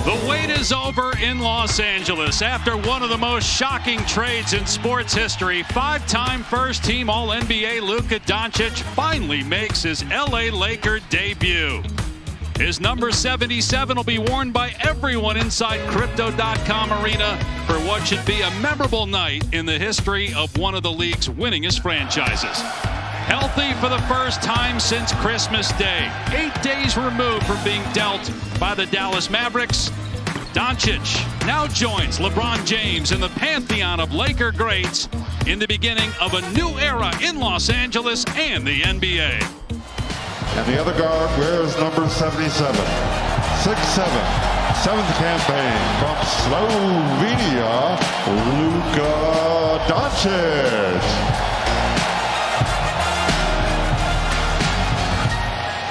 The wait is over in Los Angeles after one of the most shocking trades in sports history. Five-time first-team All-NBA Luka Doncic finally makes his LA Laker debut. His number 77 will be worn by everyone inside Crypto.com Arena for what should be a memorable night in the history of one of the league's winningest franchises. Healthy for the first time since Christmas Day. 8 days removed from being dealt by the Dallas Mavericks, Doncic now joins LeBron James in the pantheon of Laker greats in the beginning of a new era in Los Angeles and the NBA. And the other guard wears number 77. 6'7", seventh campaign from Slovenia, Luka Doncic.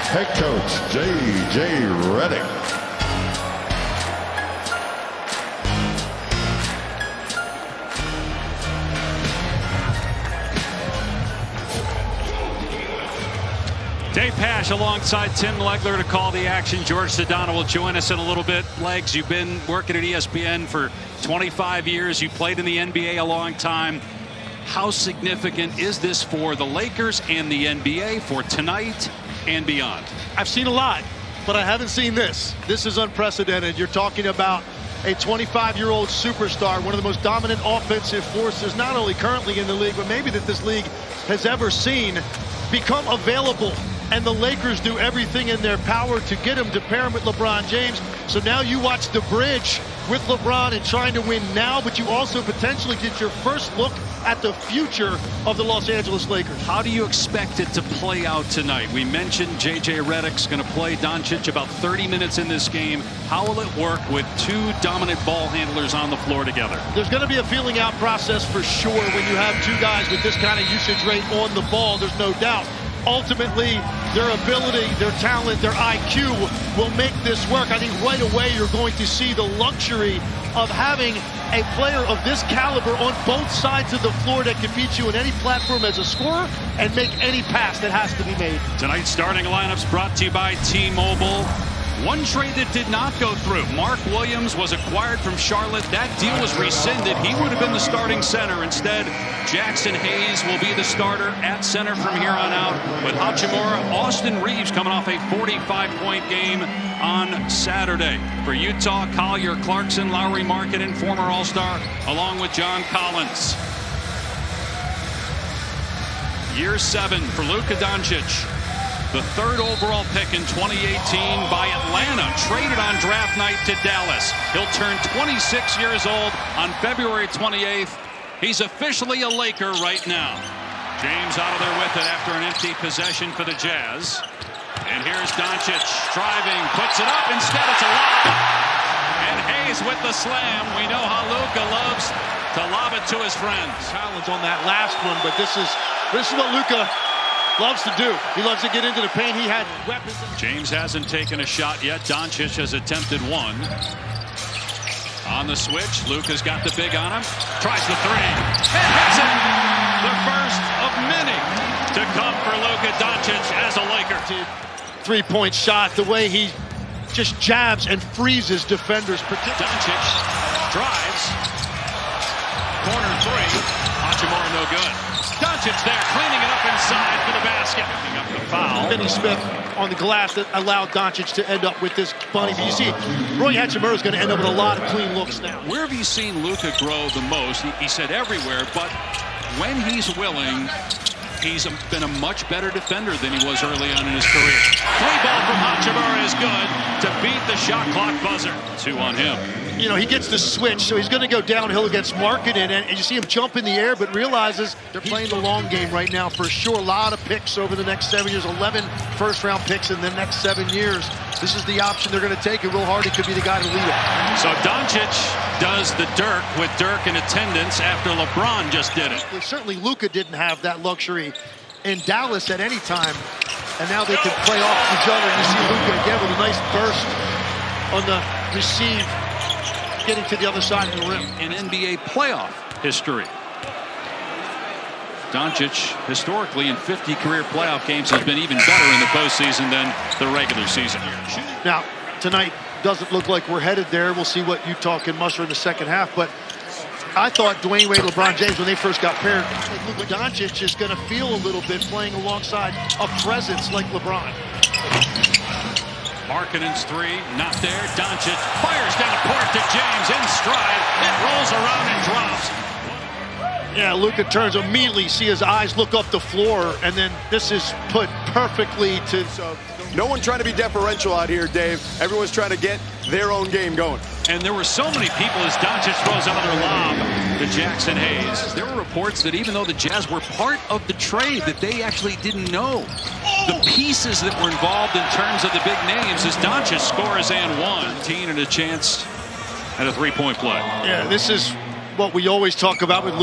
Head coach J.J. Redick. Dave Pasch alongside Tim Legler to call the action. George Sedano will join us in a little bit. Legs, you've been working at ESPN for 25 years. You played in the NBA a long time. How significant is this for the Lakers and the NBA for tonight and beyond? I've seen a lot, but I haven't seen this. This is unprecedented. You're talking about a 25-year-old superstar, one of the most dominant offensive forces, not only currently in the league, but maybe that this league has ever seen, become available. And the Lakers do everything in their power to get him, to pair him with LeBron James. So now you watch the bridge with LeBron and trying to win now, but you also potentially get your first look at the future of the Los Angeles Lakers. How do you expect it to play out tonight? We mentioned J.J. Redick's going to play Doncic about 30 minutes in this game. How will it work with two dominant ball handlers on the floor together? There's going to be a feeling out process for sure when you have two guys with this kind of usage rate on the ball. There's no doubt. Ultimately, their ability, their talent, their IQ will make this work. I think right away you're going to see the luxury of having a player of this caliber on both sides of the floor that can beat you in any platform as a scorer and make any pass that has to be made. Tonight's starting lineups brought to you by T-Mobile. One trade that did not go through. Mark Williams was acquired from Charlotte. That deal was rescinded. He would have been the starting center. Instead, Jackson Hayes will be the starter at center from here on out. With Hachimura, Austin Reeves coming off a 45-point game on Saturday. For Utah, Collier, Clarkson, Lowry Markkanen, former All-Star, along with John Collins. Year 7 for Luka Doncic. The third overall pick in 2018 by Atlanta, traded on draft night to Dallas. He'll turn 26 years old on February 28th. He's officially a Laker right now. James out of there with it after an empty possession for the Jazz. And here's Doncic driving, puts it up, instead it's a lob. And Hayes with the slam. We know how Luka loves to lob it to his friends. Challenge on that last one, but this is what Luka loves to do. He loves to get into the paint. He had weapons. James hasn't taken a shot yet. Doncic has attempted one. On the switch, Luka's got the big on him. Tries the three. And hits it! The first of many to come for Luka Doncic as a Laker. Three-point shot, the way he just jabs and freezes defenders. Doncic drives. Corner three. Hachimura no good. Doncic there, cleaning it up inside for the basket. Picking up the foul. Finney Smith on the glass that allowed Doncic to end up with this bunny. But you see, Roy Hachimura is going to end up with a lot of clean looks now. Where have you seen Luka grow the most? He said everywhere, but when he's willing, he's been a much better defender than he was early on in his career. Three ball from Hachimura is good to beat the shot clock buzzer. 2 on him. You know, he gets the switch, so he's going to go downhill against Markkanen, and you see him jump in the air, but realizes they're playing the long game right now for sure. A lot of picks over the next 7 years, 11 first-round picks in the next 7 years. This is the option they're going to take, and Will Hardy could be the guy to lead it. So Doncic does the Dirk with Dirk in attendance after LeBron just did it. Certainly Luka didn't have that luxury in Dallas at any time, and now they can play off each other. You see Luka again with a nice burst on the receive, getting to the other side of the rim. In NBA playoff history, Doncic, historically in 50 career playoff games, has been even better in the postseason than the regular season. Now, tonight, doesn't look like we're headed there. We'll see what Utah can muster in the second half. But I thought Dwayne Wade, LeBron James, when they first got paired, Luka Doncic is going to feel a little bit playing alongside a presence like LeBron. Markkanen's three, not there. Doncic fires down the court to James in stride. It rolls around and drops. Yeah, Luka turns immediately, see his eyes look up the floor, and then this is put perfectly to... No one trying to be deferential out here, Dave. Everyone's trying to get their own game going. And there were so many people as Doncic throws another lob to Jackson Hayes. There were reports that even though the Jazz were part of the trade, that they actually didn't know the pieces that were involved in terms of the big names as Doncic scores and one. And a chance at a three-point play. Yeah, this is what we always talk about with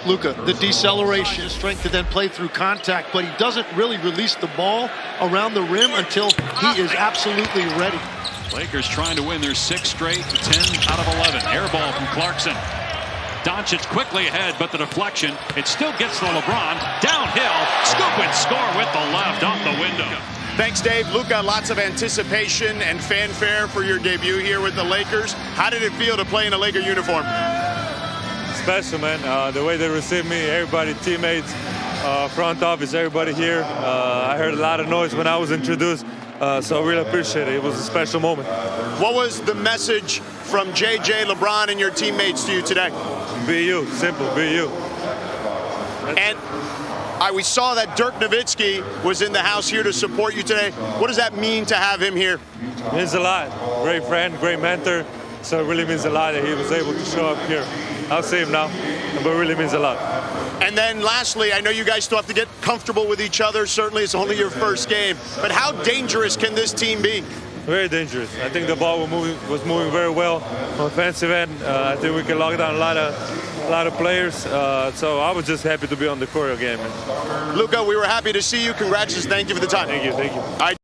Luka, the deceleration, his strength to then play through contact, but he doesn't really release the ball around the rim until he is absolutely ready. Lakers trying to win their 6th straight, 10 out of 11. Air ball from Clarkson. Doncic quickly ahead, but the deflection, it still gets to LeBron. Downhill, scoop and score with the left off the window. Thanks, Dave. Luka, lots of anticipation and fanfare for your debut here with the Lakers. How did it feel to play in a Laker uniform? Special, man. The way they received me, everybody, teammates, front office, everybody here. I heard a lot of noise when I was introduced, so I really appreciate it. It was a special moment. What was the message from JJ, LeBron, and your teammates to you today? Be you. Simple. Be you. And we saw that Dirk Nowitzki was in the house here to support you today. What does that mean to have him here? It means a lot. Great friend, great mentor. So it really means a lot that he was able to show up here. I'll see him now, but it really means a lot. And then lastly, I know you guys still have to get comfortable with each other. Certainly it's only your first game, but how dangerous can this team be? Very dangerous. I think the ball was moving very well on offensive end. I think we can lock down a lot of players. So I was just happy to be on the court again, man. Luka, we were happy to see you. Congratulations. Thank you for the time. Thank you.